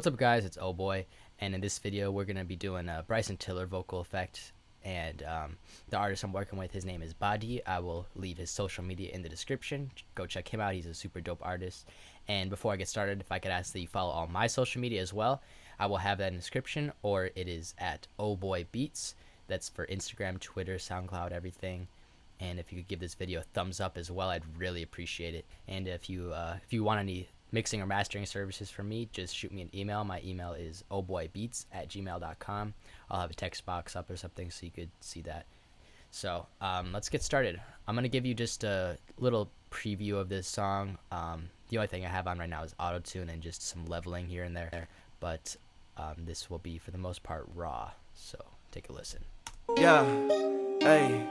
What's up guys, it's Oh Boy, and in this video we're going to be doing a Bryson Tiller vocal effect, and the artist I'm working with, his name is Badi. I will leave his social media in the description. Go check him out, he's a super dope artist. And before I get started, if I could ask that you follow all my social media as well, I will have that in the description, or it is at Oh Boy Beats. That's for Instagram, Twitter, SoundCloud, everything. And if you could give this video a thumbs up as well, I'd really appreciate it. And if you want any mixing or mastering services from me, just shoot me an email. My email is ohboybeats@gmail.com. I'll have a text box up or something so you could see that. So let's get started. I'm gonna give you just a little preview of this song. The only thing I have on right now is auto-tune and just some leveling here and there, but this will be for the most part raw, so take a listen. Yeah, hey,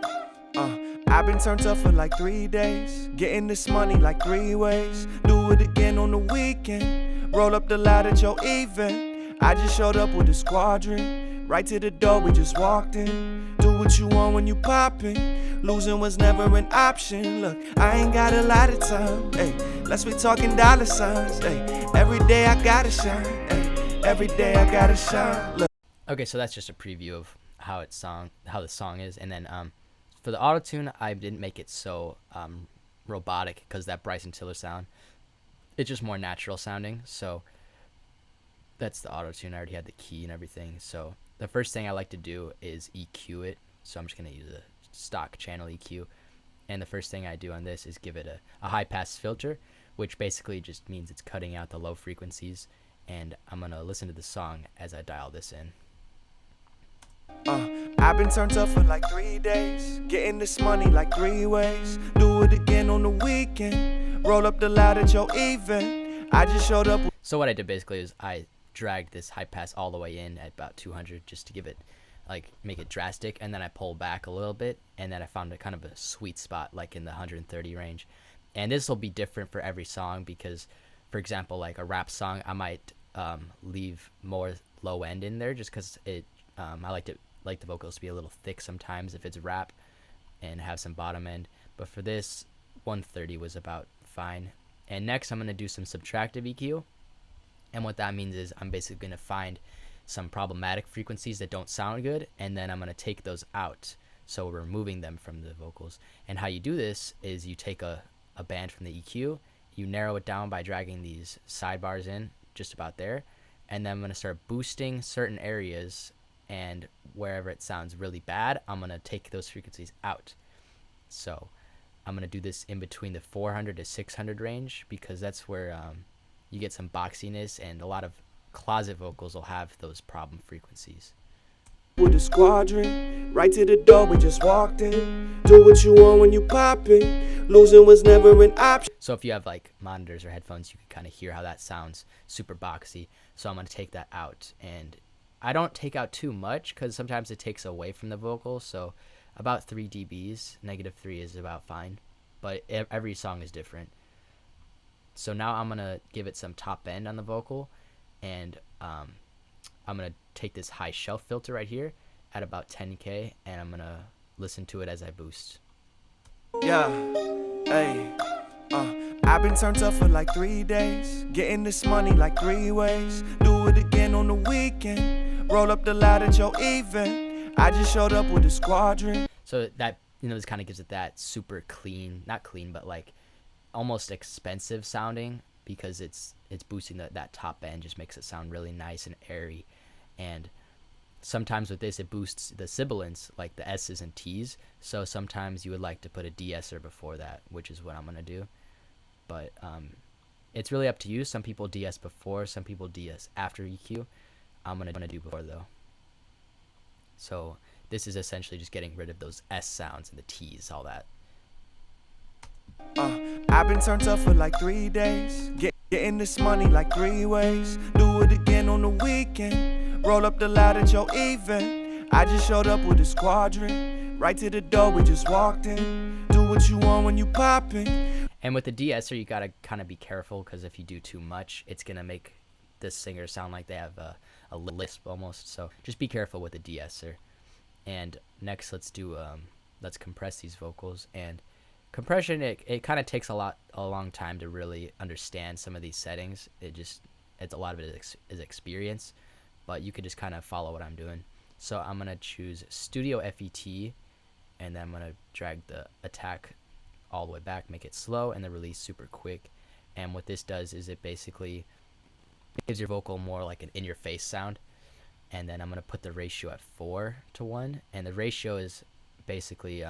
I've been turned up for like 3 days, getting this money like 3 ways. Do it again on the weekend, roll up the loud at your event. I just showed up with a squadron, right to the door we just walked in. Do what you want when you poppin', losing was never an option. Look, I ain't got a lot of time, hey, let's be talking dollar signs, hey. Every day I gotta shine, hey, every day I gotta shine. Look. Okay, so that's just a preview of how the song is, and then for the auto-tune, I didn't make it so robotic because that Bryson Tiller sound, it's just more natural sounding. So that's the auto-tune. I already had the key and everything. So the first thing I like to do is EQ it. So I'm just going to use a stock channel EQ. And the first thing I do on this is give it a high-pass filter, which basically just means it's cutting out the low frequencies. And I'm going to listen to the song as I dial this in. I've been turned up for like 3 days, getting this money like 3 ways. Do it again on the weekend, roll up the loud at your event. I just showed up. So what I did basically is I dragged this high pass all the way in at about 200 just to give it, like, make it drastic, and then I pulled back a little bit, and then I found a kind of a sweet spot like in the 130 range. And this will be different for every song because, for example, like a rap song, I might leave more low end in there just because it I like the vocals to be a little thick sometimes if it's rap, and have some bottom end. But for this, 130 was about fine. And next I'm going to do some subtractive EQ. And what that means is I'm basically going to find some problematic frequencies that don't sound good, and then I'm going to take those out. So we're removing them from the vocals. And how you do this is you take a band from the EQ, you narrow it down by dragging these sidebars in just about there, and then I'm going to start boosting certain areas, and wherever it sounds really bad, I'm going to take those frequencies out. So I'm going to do this in between the 400 to 600 range because that's where you get some boxiness, and a lot of closet vocals will have those problem frequencies. With a squadron, right to the door we just walked in. Do what you want when you poppin', losing was never an option. So if you have like monitors or headphones, you can kind of hear how that sounds super boxy. So I'm going to take that out, and I don't take out too much because sometimes it takes away from the vocal. So about 3 dBs, -3 is about fine, but every song is different. So now I'm going to give it some top end on the vocal, and I'm going to take this high shelf filter right here at about 10K, and I'm going to listen to it as I boost. Yeah, hey, I've been turned up for like 3 days, getting this money like 3 ways. Do it again on the weekend, roll up the loud at your event. I just showed up with a squadron. So that, this kind of gives it that super clean, not clean, but like almost expensive sounding, because it's boosting that top end, just makes it sound really nice and airy. And sometimes with this, it boosts the sibilants, like the S's and T's. So sometimes you would like to put a de-esser before that, which is what I'm going to do. But it's really up to you. Some people de-ess before, some people de-ess after EQ. I'm going to do before, though. So this is essentially just getting rid of those S sounds and the T's, all that. I've been turned up for like 3 days, getting this money like 3 ways. Do it again on the weekend, roll up the loud at your event. I just showed up with a squadron, right to the door we just walked in. Do what you want when you poppin'. And with the de-esser, you gotta kind of be careful, because if you do too much, it's gonna make this singer sound like they have a lisp almost. So just be careful with the de-esser. And next, let's compress these vocals. And compression, it kind of takes a long time to really understand some of these settings. it's a lot of it is experience, but you could just kind of follow what I'm doing. So I'm gonna choose Studio FET, and then I'm gonna drag the attack all the way back, make it slow, and the release super quick. And what this does is it basically gives your vocal more like an in-your-face sound. And then I'm gonna put the ratio at 4:1, and the ratio is basically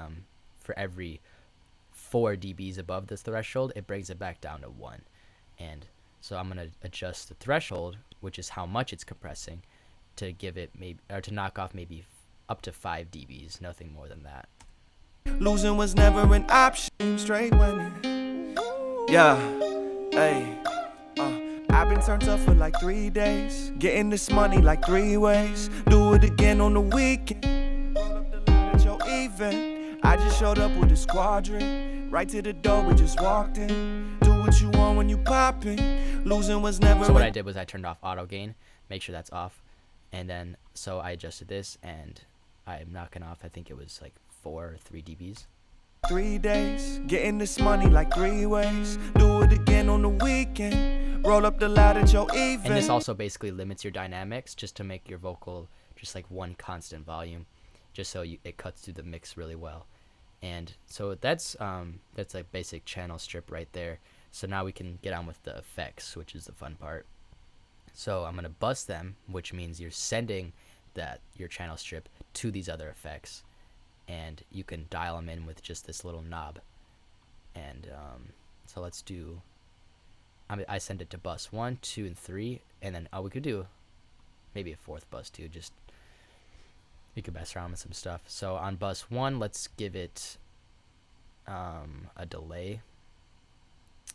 for every 4 dBs above the threshold, it brings it back down to 1. And so I'm gonna adjust the threshold, which is how much it's compressing, to give it maybe, or to knock off maybe up to 5 dBs, nothing more than that. Losing was never an option, straight winning. Yeah, hey, I've been turned up for like 3 days, getting this money like 3 ways. Do it again on the weekend. Roll up the line at your event. I just showed up with a squadron, right to the door, we just walked in. Do what you want when you poppin'. Losing was never. So what I did was I turned off auto gain, make sure that's off, and then so I adjusted this, and I'm knocking off, I think it was like 4 or 3 dBs. 3 days, getting this money like 3 ways. Do it again on the weekend. Roll up the loud at your event. And this also basically limits your dynamics, just to make your vocal just like one constant volume, just so it cuts through the mix really well. And so that's like basic channel strip right there. So now we can get on with the effects, which is the fun part. So I'm gonna bus them, which means you're sending your channel strip to these other effects, and you can dial them in with just this little knob. And so let's do, I send it to bus 1, 2, and 3, and then we could do maybe a 4th bus too, just you could mess around with some stuff. So on bus 1, let's give it a delay.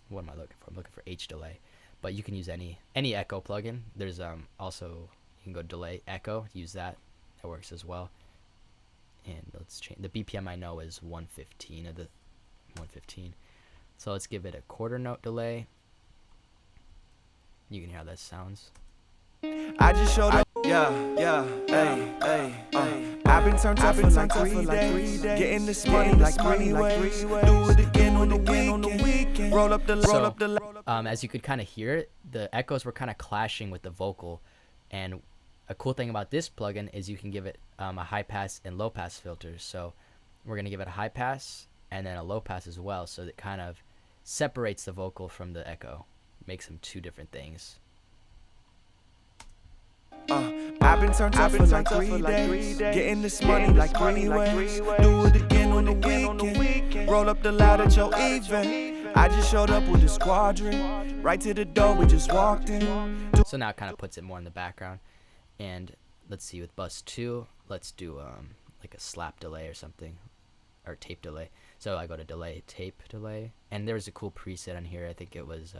What am I looking for? I'm looking for H delay, but you can use any echo plugin. There's also, you can go delay echo, use that works as well. And let's change the BPM. I know is 115 of the 115, so let's give it a 1/4 note delay. You can hear how that sounds. I just showed up, yeah, hey, I've been turned up for like 3 days, getting this money like 3 ways. Do it again on the weekend. Roll up the. As you could kind of hear, the echoes were kind of clashing with the vocal, and a cool thing about this plugin is you can give it a high pass and low pass filters. So we're gonna give it a high pass and then a low pass as well, so that kind of separates the vocal from the echo, makes them 2 different things. I've been turned up for like 3 days, getting this money like 3 ways. Do it again on the weekend. Roll up the loud at your event. I just showed up with a squadron, right to the door, we just walked in. So now it kind of puts it more in the background. And let's see, with bus 2, let's do like a slap delay or something, or tape delay. So I go to delay, tape delay, and there's a cool preset on here. I think it was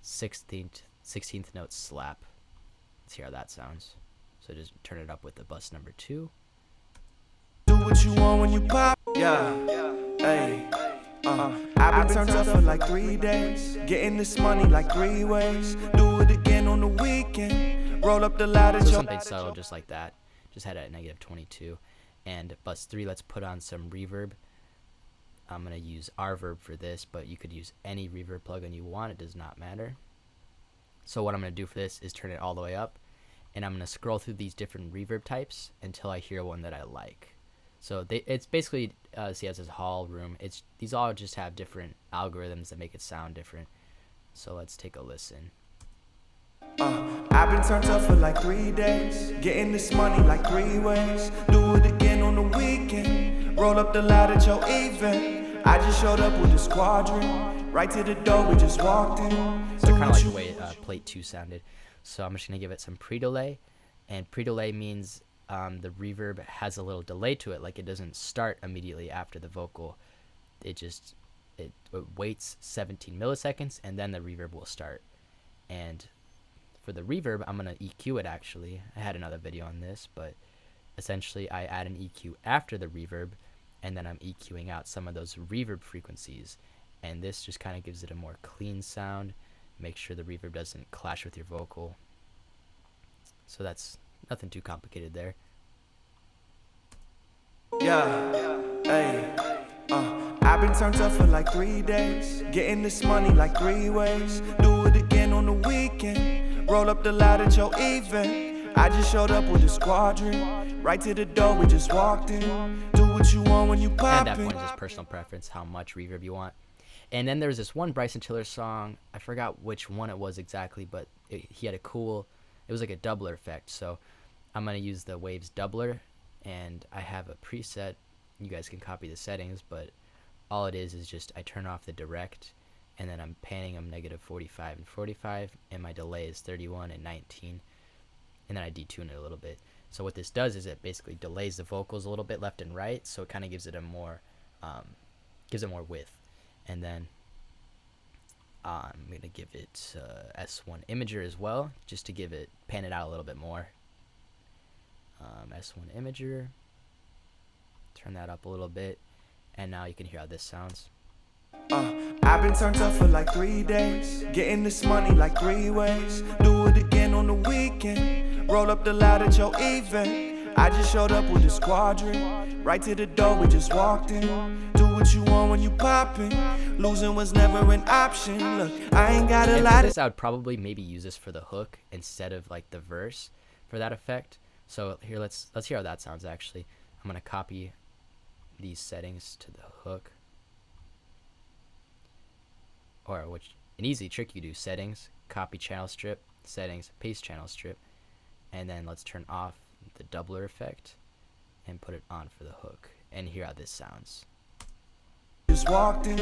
16th note slap. Let's hear how that sounds. So just turn it up with the bus number 2. Do what you want when you pop, yeah, hey. I've been turned up for like 3 days, getting this money like 3 ways. Do it again on the weekend. Roll up the loud at your. So something subtle, just like that. Just had it at -22. And bus 3, let's put on some reverb. I'm gonna use Reverb for this, but you could use any reverb plugin you want. It does not matter. So what I'm gonna do for this is turn it all the way up, and I'm gonna scroll through these different reverb types until I hear one that I like. So it's basically see, it says hall, room. These all just have different algorithms that make it sound different. So let's take a listen. I've been turned up for like 3 days, getting this money like 3 ways. Do it again on the weekend. Roll up the loud at your event. I just showed up with a squadron, right to the door, we just walked in. So kind of like the way plate 2 sounded. So I'm just gonna give it some pre-delay, and pre-delay means the reverb has a little delay to it, like it doesn't start immediately after the vocal. It waits 17 milliseconds, and then the reverb will start. And for the reverb, I'm gonna EQ it actually. I had another video on this, but essentially I add an EQ after the reverb, and then I'm EQing out some of those reverb frequencies. And this just kind of gives it a more clean sound, make sure the reverb doesn't clash with your vocal. So that's nothing too complicated there. Yeah, hey, I've been turned up for like 3 days, getting this money like 3 ways. Do it again on the weekend. Roll up the ladder, Joe even. I just showed up with a squadron. Right to the door, we just walked in. Do what you want when you pop And at that in. point is just personal preference, how much reverb you want. And then there's this one Bryson Tiller song. I forgot which one it was exactly, but he had a cool, it was like a doubler effect. So I'm going to use the Waves doubler, and I have a preset. You guys can copy the settings, but all it is just I turn off the direct, and then I'm panning them negative 45 and 45, and my delay is 31 and 19, and then I detune it a little bit. So what this does is it basically delays the vocals a little bit left and right, so it kind of gives it a more width. And then I'm gonna give it S1 imager as well, just to pan it out a little bit more. S1 imager, turn that up a little bit, and now you can hear how this sounds. I've been turned up for like 3 days, getting this money like 3 ways. Do it again on the weekend. Roll up the ladder, Joe even. I just showed up with a squadron. Right to the door, we just walked in. Do what you want when you poppin'. Losing was never an option. Look, I ain't got a And lot for of this, I would probably maybe use this for the hook instead of like the verse for that effect. So here, let's hear how that sounds. Actually, I'm gonna copy these settings to the hook, or which an easy trick you do: settings, copy channel strip, settings, paste channel strip, and then let's turn off the doubler effect and put it on for the hook, and hear how this sounds. just walked in.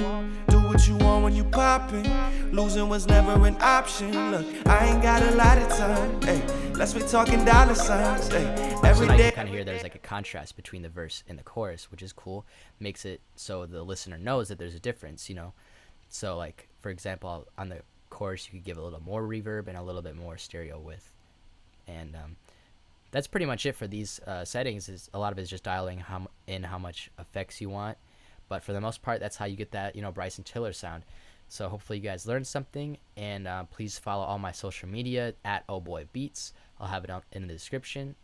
Do what you want when you poppin'. Losing was never an option. Look, I ain't got a lot of time. Hey, let's be talking dollar signs. Hey, So every now you day. can kind of hear there's like a contrast between the verse and the chorus, which is cool. Makes it so the listener knows that there's a difference, you know. So like, for example, on the chorus you could give a little more reverb and a little bit more stereo width. And that's pretty much it for these settings. Is a lot of it is just dialing how much effects you want. But for the most part, that's how you get that, you know, Bryson Tiller sound. So hopefully you guys learned something, and please follow all my social media at ohboybeats. I'll have it in the description.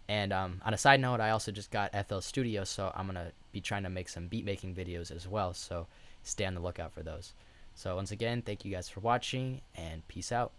And on a side note, I also just got FL Studio, so I'm gonna be trying to make some beat making videos as well. So stay on the lookout for those. So once again, thank you guys for watching, and peace out.